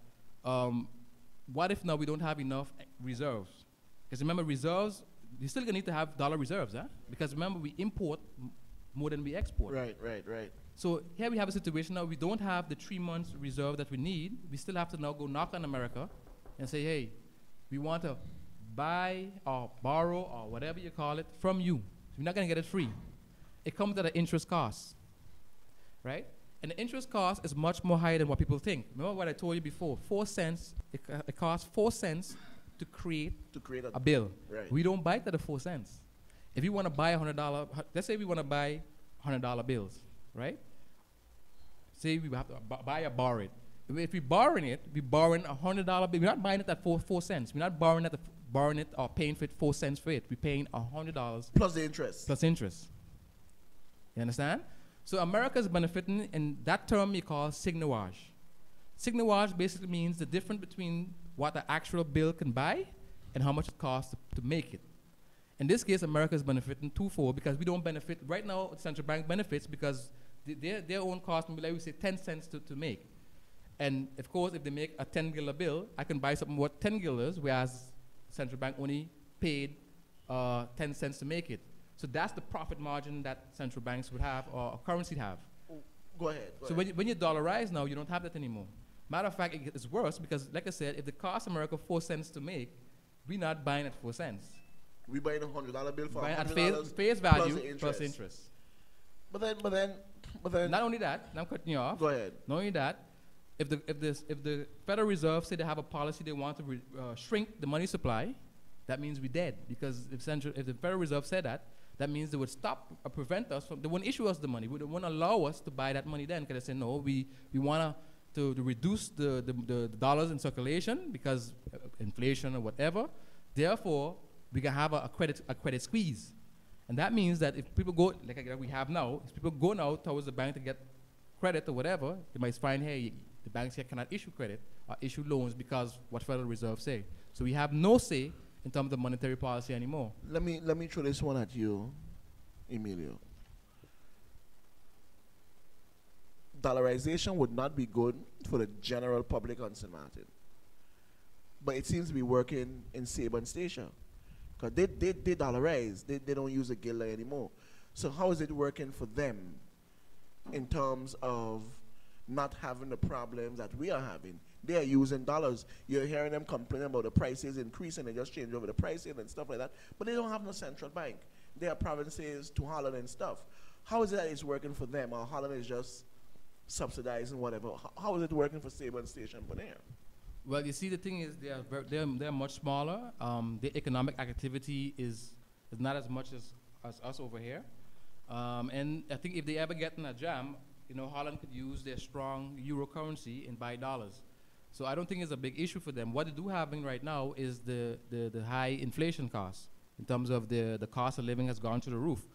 what if now we don't have enough reserves? Because remember, reserves, you're still going to need to have dollar reserves, huh? Because remember, we import more than we export. Right. So here we have a situation now, we don't have the 3 months reserve that we need. We still have to now go knock on America and say, hey, we want to buy or borrow or whatever you call it from you. We're not going to get it free. It comes at an interest cost, right? And the interest cost is much more higher than what people think. Remember what I told you before, 4 cents, it costs 4 cents to create a bill. Right. We don't buy it at the 4 cents. If you want to buy $100, let's say we want to buy $100 bills, right? Say we have to buy or borrow it. If we're borrowing it, we're borrowing $100 bill. We're not buying it at 4 cents. We're not borrowing it or paying for it 4 cents for it. We're paying $100 plus the interest. Plus interest. You understand? So America is benefiting in that term you call signage. Signage basically means the difference between what the actual bill can buy and how much it costs to make it. In this case, America is benefiting twofold because we don't benefit. Right now, the central bank benefits because their own cost will be, like we say, 10 cents to make. And of course, if they make a 10 guilder bill, I can buy something worth 10 guilders, whereas the central bank only paid 10 cents to make it. So that's the profit margin that central banks would have or currency have. Go ahead. So when you dollarize now, you don't have that anymore. Matter of fact, it's worse because, like I said, if it costs America 4 cents to make, we're not buying at 4 cents. We're buying $100 bill for at $100 face value plus interest. But then. Not only that, and I'm cutting you off. Go ahead. Not only that, if the Federal Reserve say they have a policy they want to shrink the money supply, that means we're dead. Because if the Federal Reserve said that, that means they would stop or prevent us from, they wouldn't issue us the money. They wouldn't allow us to buy that money then. Because they say, no, we want to reduce the dollars in circulation because inflation or whatever. Therefore, we can have a credit squeeze. And that means that if people go, like we have now, if people go now towards the bank to get credit or whatever, they might find, hey, the banks here cannot issue credit or issue loans because what Federal Reserve say. So we have no say in terms of monetary policy anymore. Let me throw this one at you, Emilio. Dollarization would not be good for the general public on St. Martin. but it seems to be working in Sabre and Stacia. Because they dollarize. They don't use a guilder anymore. So how is it working for them in terms of not having the problems that we are having? They are using dollars. You're hearing them complaining about the prices increasing. They just change over the pricing and stuff like that. But they don't have no central bank. They are provinces to Holland and stuff. How is it that it's working for them, or Holland is just subsidizing whatever? How is it working for Sabre and Stacia and Bonaire? Well, you see, the thing is, they're much smaller. The economic activity is not as much as us over here. And I think if they ever get in a jam, Holland could use their strong euro currency and buy dollars. So I don't think it's a big issue for them. What they do having right now is the high inflation costs in terms of the cost of living has gone through the roof.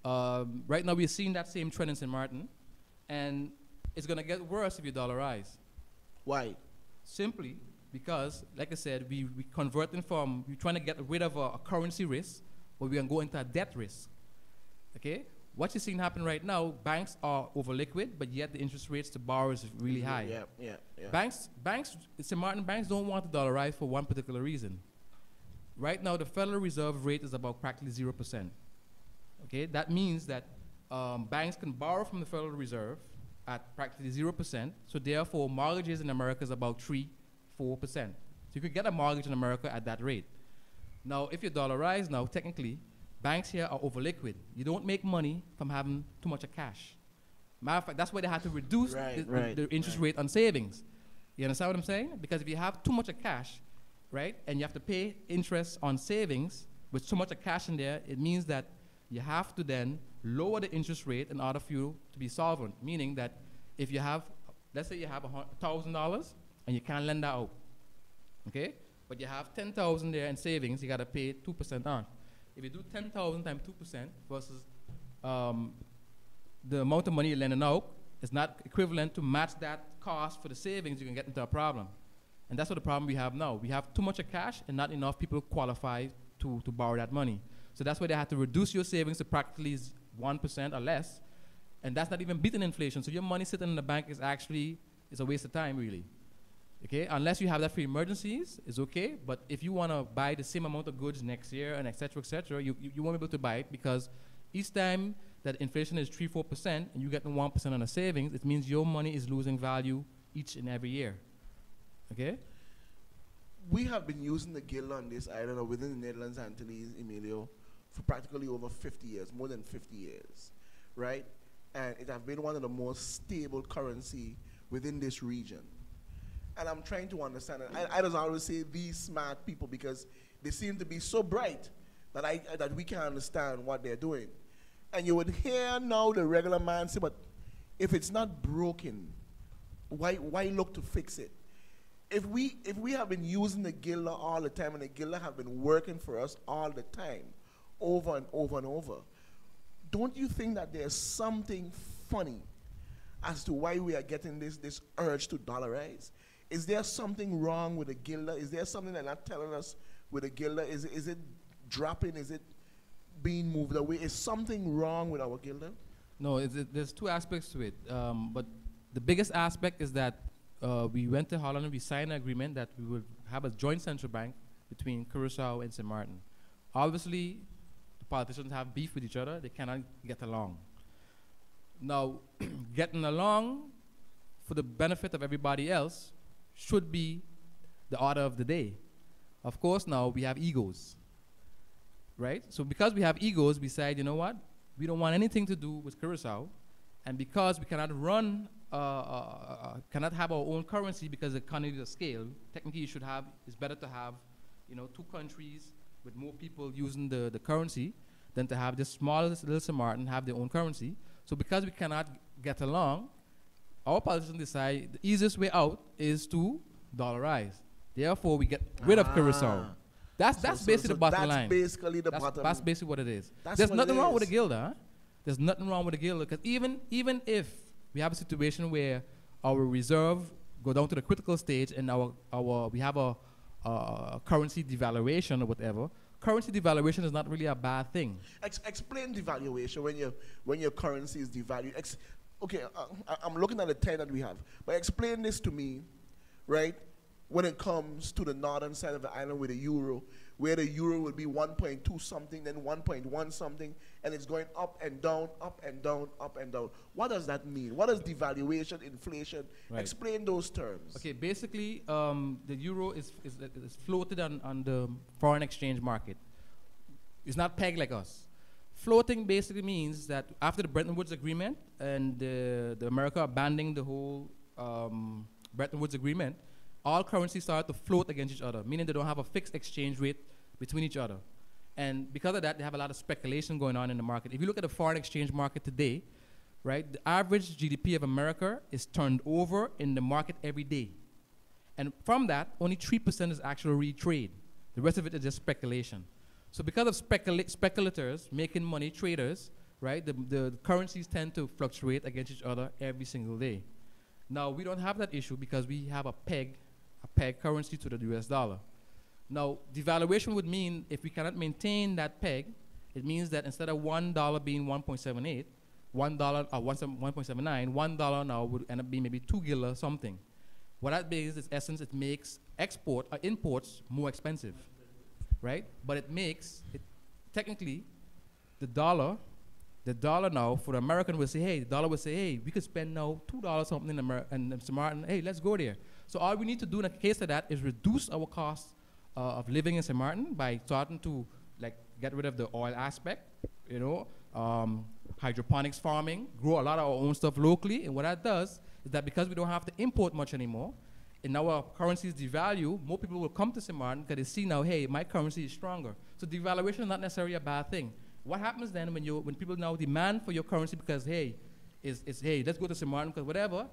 Right now we're seeing that same trend in St. Martin, and it's going to get worse if you dollarize. Why? Simply because, like I said, we're trying to get rid of a currency risk, but we're going to go into a debt risk. Okay? What you're seeing happen right now, banks are over liquid, but yet the interest rates to borrowers is really high. Yeah. Banks, St. Martin banks don't want to dollarize for one particular reason. Right now, the Federal Reserve rate is about practically 0%. Okay, that means that banks can borrow from the Federal Reserve at practically 0%. So therefore, mortgages in America is about 3-4%. So you could get a mortgage in America at that rate. Now, if you dollarize now, technically, banks here are over liquid. You don't make money from having too much of cash. Matter of fact, that's why they had to reduce the interest rate on savings. You understand what I'm saying? Because if you have too much of cash, right, and you have to pay interest on savings with so much of cash in there, it means that you have to then lower the interest rate in order for you to be solvent. Meaning that if you have, let's say you have $1,000 and you can't lend that out, okay? But you have $10,000 there in savings, you got to pay 2% on. If you do 10,000 times 2% versus the amount of money you're lending out, it's not equivalent to match that cost for the savings, you can get into a problem. And that's what the problem we have now. We have too much of cash and not enough people qualify to borrow that money. So that's why they have to reduce your savings to practically 1% or less. And that's not even beating inflation. So your money sitting in the bank is actually a waste of time, really. Okay, unless you have that for emergencies, it's okay. But if you want to buy the same amount of goods next year and et cetera, you won't be able to buy it because each time that inflation is 3-4% and you get 1% on the savings, it means your money is losing value each and every year. Okay? We have been using the guild on this island or within the Netherlands Antilles, Emilio, for practically over 50 years, more than 50 years, right? And it has been one of the most stable currency within this region. And I'm trying to understand it. I don't always say these smart people because they seem to be so bright that we can understand what they're doing. And you would hear now the regular man say, but if it's not broken, why look to fix it? If we have been using the guilder all the time and the guilder have been working for us all the time, over and over and over, don't you think that there's something funny as to why we are getting this urge to dollarize? Is there something wrong with the guilder? Is there something they're not telling us with the guilder? Is it dropping? Is it being moved away? Is something wrong with our guilder? No, there's two aspects to it. But the biggest aspect is that we went to Holland and we signed an agreement that we would have a joint central bank between Curaçao and St. Martin. Obviously, the politicians have beef with each other. They cannot get along. Now, getting along for the benefit of everybody else should be the order of the day. Of course, now we have egos, right? So because we have egos, we decide, you know what? We don't want anything to do with Curaçao. And because we cannot cannot have our own currency because the economy of scale, technically it's better to have, two countries with more people using the currency than to have this small little St. Martin have their own currency. So because we cannot get along, our politicians decide the easiest way out is to dollarize. Therefore, we get rid of Curaçao. That's basically the bottom line. Basically the bottom. That's basically what it is. There's nothing wrong with the guilder. Huh? There's nothing wrong with the guilder because even if we have a situation where our reserve go down to the critical stage and we have a currency devaluation or whatever, currency devaluation is not really a bad thing. Explain devaluation when your currency is devalued. Okay, I'm looking at the 10 that we have, but explain this to me, right? when it comes to the northern side of the island with the euro, where the euro will be 1.2 something, then 1.1 something, and it's going up and down, up and down, up and down. What does that mean? What is devaluation, inflation? Right. Explain those terms. Okay, basically, the euro is floated on the foreign exchange market. It's not pegged like us. Floating basically means that after the Bretton Woods Agreement and the America abandoning the whole Bretton Woods Agreement, all currencies start to float against each other, meaning they don't have a fixed exchange rate between each other. And because of that, they have a lot of speculation going on in the market. If you look at the foreign exchange market today, right, the average GDP of America is turned over in the market every day. And from that, only 3% is actual real trade. The rest of it is just speculation. So because of speculators making money, traders, right, the currencies tend to fluctuate against each other every single day. Now, we don't have that issue because we have a peg currency to the US dollar. Now, devaluation would mean if we cannot maintain that peg, it means that instead of $1 being 1.78, $1 or 1.79, $1 now would end up being maybe 2 gilla something. What that means is, essence, it makes imports more expensive, right? But it makes it technically the dollar now for the American will say, hey, the dollar will say, hey, we could spend now $2 something in America, and Mr. Martin, hey, let's go there. So all we need to do in a case of that is reduce our cost of living in St. Martin by starting to like get rid of the oil aspect, you know, hydroponics farming, grow a lot of our own stuff locally, and what that does is that because we don't have to import much anymore, and now our currencies devalue, more people will come to St. Martin because they see now, hey, my currency is stronger. So devaluation is not necessarily a bad thing. What happens then when people now demand for your currency because, hey, hey, let's go to St. Martin because whatever,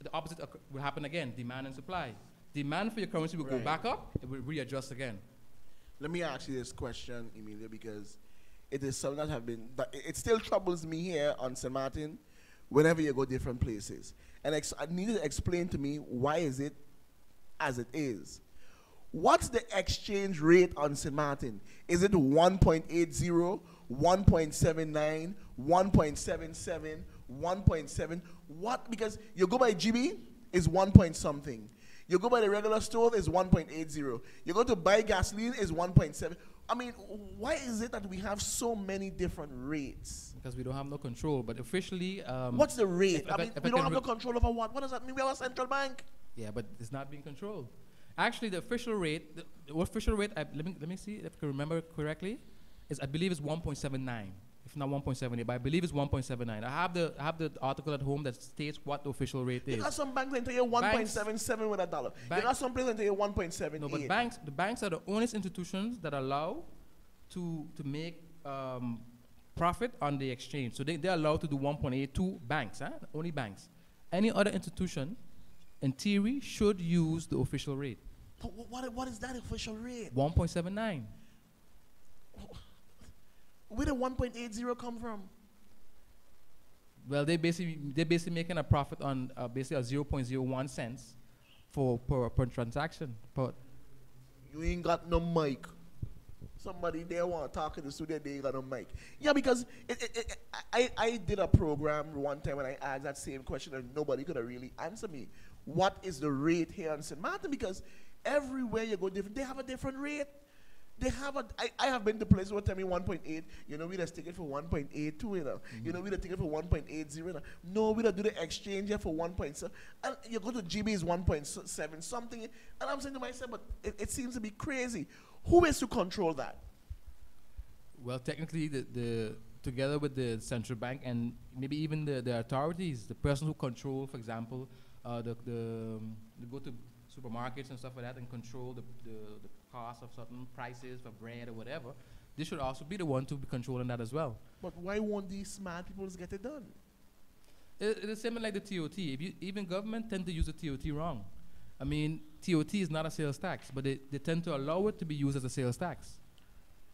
the opposite will happen again, demand and supply. Demand for your currency will go back up, it will readjust again. Let me ask you this question, Emilio, because it is something that it still troubles me here on St. Martin whenever you go different places. And I need to explain to me why is it as it is. What's the exchange rate on St. Martin? Is it 1.80, 1.79, 1.77, 1.7? What? Because you go by GB, is 1 point something. You go by the regular store, is 1.80. You go to buy gasoline, is 1.7. I mean, why is it that we have so many different rates? Because we don't have no control, but officially... what's the rate? We don't have no control over what? What does that mean? We have a central bank. Yeah, but it's not being controlled. Actually, the official rate, let me see if I can remember correctly, I believe it's 1.79, if not 1.78, but I believe it's 1.79. I have the article at home that states what the official rate is. You got some banks that tell you 1.77 with a dollar. You got some places that tell you 1.78. No, but the banks are the only institutions that allow to make profit on the exchange. So they're allowed to do 1.82 banks, only banks. Any other institution, in theory, should use the official rate. But what is that official rate? 1.79. Where did 1.80 come from? Well, they're basically making a profit on basically a 0.01 cents per transaction. You ain't got no mic. Somebody there want to talk in the studio, they ain't got no mic. Yeah, because I did a program one time when I asked that same question and nobody could have really answered me. What is the rate here in St. Martin? Because everywhere you go different, they have a different rate. They have I have been to places where tell me 1.8, you know, we just take it for 1.82, you know. You know, we just take it for 1.80, you know. No, we don't do the exchange here for 1.7. And you go to GB is 1.7 something. And I'm saying to myself, but it seems to be crazy. Who is to control that? Well, technically, together with the central bank and maybe even the authorities, the person who control, for example, they go to supermarkets and stuff like that and control the cost of certain prices for bread or whatever, they should also be the one to be controlling that as well. But why won't these smart people get it done? It's similar like the TOT. Even government tend to use the TOT wrong. I mean, TOT is not a sales tax, but they tend to allow it to be used as a sales tax.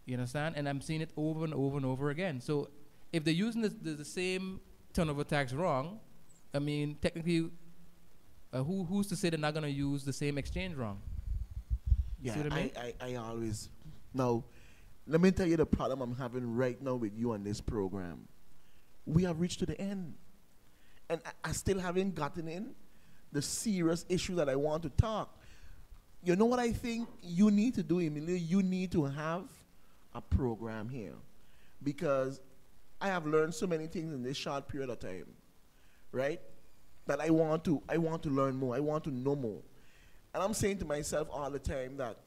You understand? And I'm seeing it over and over and over again. So if they're using the same turnover tax wrong, I mean, technically, who's to say they're not going to use the same exchange wrong? Yeah, I always... Now, let me tell you the problem I'm having right now with you on this program. We have reached to the end. And I still haven't gotten in the serious issue that I want to talk. You know what I think you need to do, Emilio? You need to have a program here, because I have learned so many things in this short period of time, right? That I want to learn more. I want to know more. And I'm saying to myself all the time that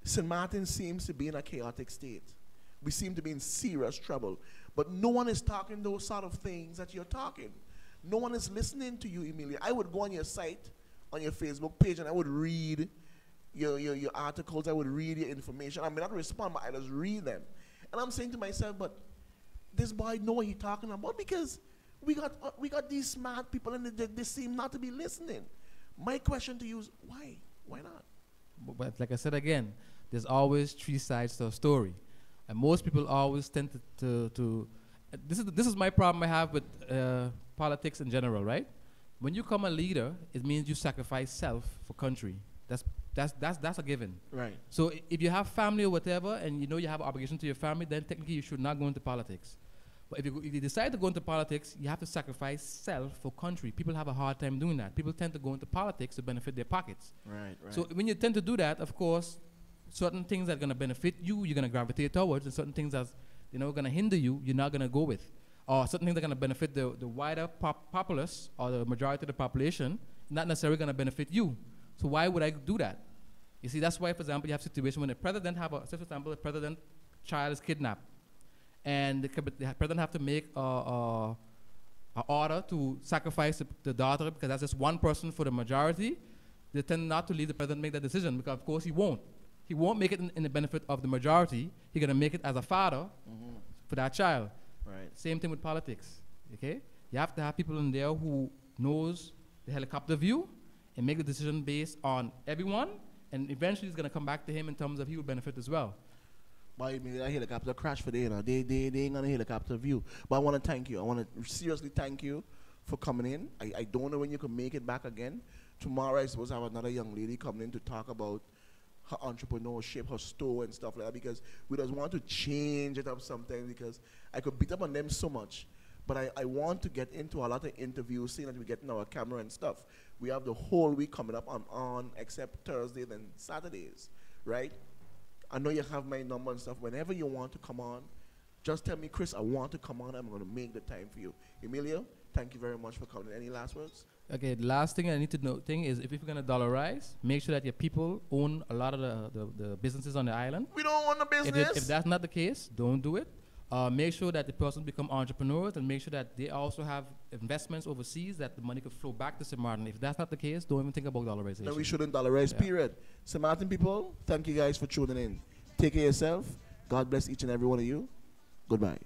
St. Martin seems to be in a chaotic state. We seem to be in serious trouble. But no one is talking those sort of things that you're talking. No one is listening to you, Emilia. I would go on your site, on your Facebook page, and I would read your articles. I would read your information. I may not respond, but I just read them. And I'm saying to myself, but this boy know what he's talking about, because we got these smart people and they seem not to be listening. My question to you is, why? Why not? But like I said again, there's always three sides to a story. And most people always tend to this is my problem I have with politics in general, right? When you become a leader, it means you sacrifice self for country. That's a given. Right. So if you have family or whatever, and you know you have an obligation to your family, then technically you should not go into politics. But if you decide to go into politics, you have to sacrifice self for country. People have a hard time doing that. People tend to go into politics to benefit their pockets. Right, right. So when you tend to do that, of course, certain things that are going to benefit you, you're going to gravitate towards, and certain things that going to hinder you, you're not going to go with. Or certain things that are going to benefit the wider populace or the majority of the population, not necessarily going to benefit you. So why would I do that? You see, that's why, for example, you have a situation when the president say, for example, the president's child is kidnapped. And the president have to make an order to sacrifice the daughter, because that's just one person for the majority. They tend not to leave the president make that decision, because of course he won't. He won't make it in the benefit of the majority. He's going to make it as a father for that child. Right. Same thing with politics. Okay? You have to have people in there who knows the helicopter view and make the decision based on everyone, and eventually it's going to come back to him in terms of he will benefit as well. But I mean, that helicopter crash for them, they ain't gonna helicopter view. But I want to thank you. I want to seriously thank you for coming in. I don't know when you can make it back again. Tomorrow I suppose I have another young lady coming in to talk about her entrepreneurship, her store and stuff like that, because we just want to change it up sometimes, because I could beat up on them so much. But I want to get into a lot of interviews, seeing that we get in our camera and stuff. We have the whole week coming up on except Thursdays and Saturdays, right? I know you have my number and stuff. Whenever you want to come on, just tell me, Chris, I want to come on. I'm going to make the time for you. Emilio, thank you very much for coming. Any last words? Okay, the last thing I need to know is if you're going to dollarize, make sure that your people own a lot of the businesses on the island. We don't own the business. If that's not the case, don't do it. Make sure that the person become entrepreneurs, and make sure that they also have investments overseas, that the money could flow back to St. Martin. If that's not the case, don't even think about dollarization. Then we shouldn't dollarize, period. St. Martin people, thank you guys for tuning in. Take care of yourself. God bless each and every one of you. Goodbye.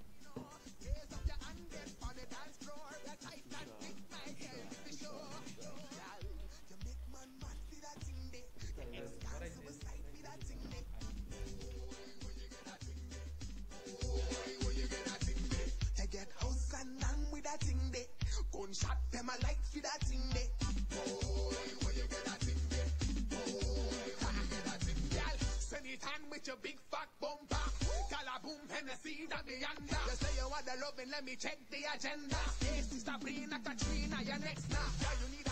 Gunshot them a light for that thing there. Boy, where you get that thing there? Boy, where you get that thing there? Send it on with your big fat bumper. Gala boom, Hennessy, that the yonder. You say you want the loving, let me check the agenda. Hey, Sister Brina, Katrina, you're next now. Yeah, you need a